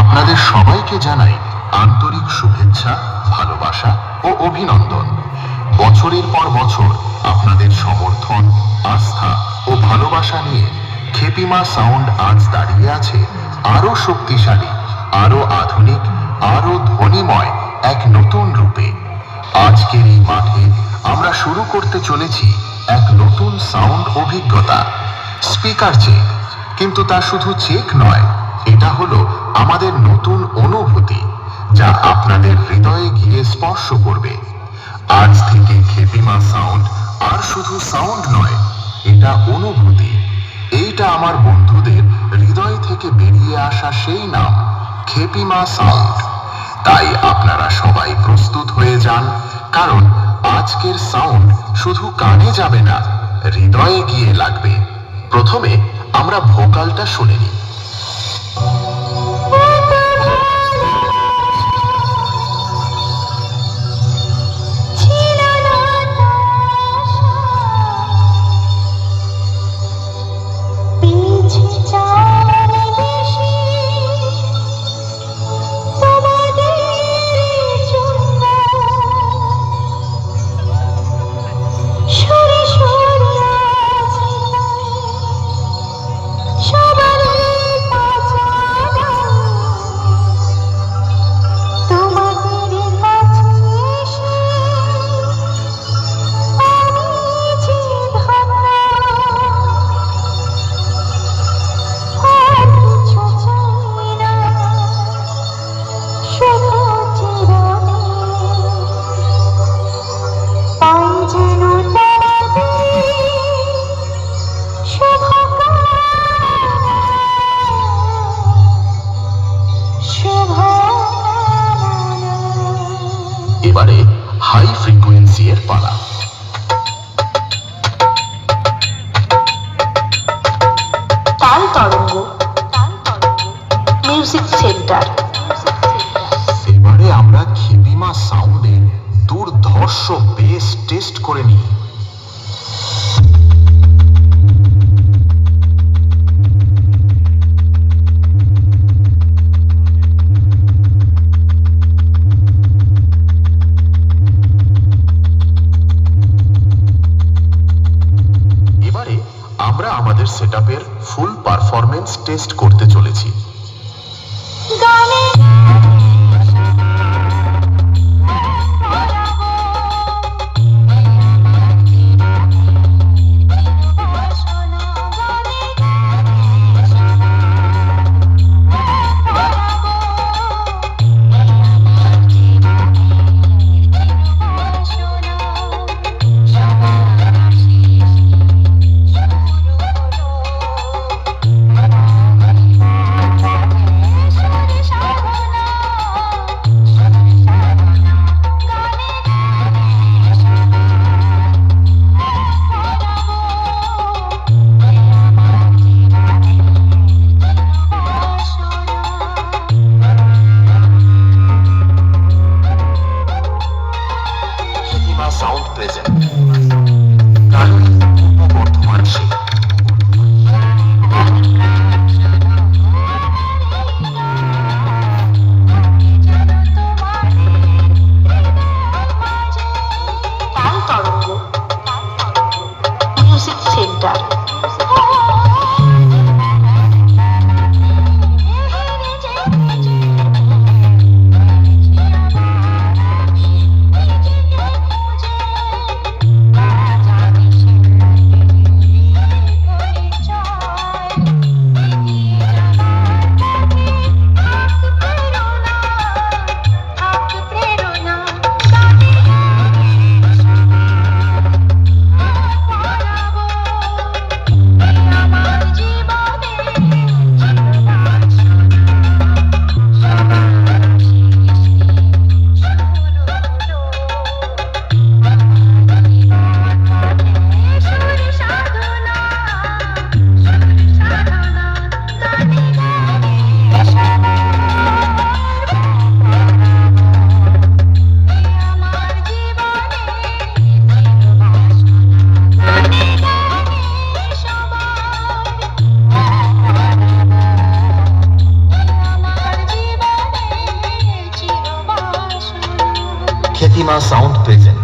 আপনাদের সবাইকে জানাই আন্তরিক শুভেচ্ছা, ভালোবাসা ও অভিনন্দন। বছরের পর বছর আপনাদের সমর্থন, আস্থা ও ভালোবাসা নিয়ে খেপিমা সাউন্ড আজ দাঁড়িয়ে আছে আরো শক্তিশালী, আরো আধুনিক, আরো ধ্বনিময় এক নতুন রূপে। আজকের এই মাঠে আমরা শুরু করতে চলেছি এক নতুন সাউন্ড অভিজ্ঞতা। স্পিকার চেক, কিন্তু তা শুধু চেক নয়, এটা হলো আমাদের নতুন অনুভূতি, যা আপনাদের হৃদয়ে গিয়ে স্পর্শ করবে। আজ থেকে খেপিমা সাউন্ড আর শুধু সাউন্ড নয়, এটা অনুভূতি। এইটা আমার বন্ধুদের হৃদয় থেকে বেরিয়ে আসা সেই নাম, খেপিমা সাউন্ড। তাই আপনারা সবাই প্রস্তুত হয়ে যান, কারণ আজকের সাউন্ড শুধু কানে যাবে না, হৃদয়ে গিয়ে লাগবে। প্রথমে আমরা ভোকালটা শুনে নিই। এবারে হাই ফ্রিকোয়েন্সি এর পালা। তাল তরঙ্গ মিউজিক সেন্টার। এবারে আমরা খেপিমা সাউন্ডের দুর্ধর্ষ বেস টেস্ট করে নিই। আমরা আমাদের সেটআপের ফুল পারফরম্যান্স টেস্ট করতে চলেছি। Pritima sound present.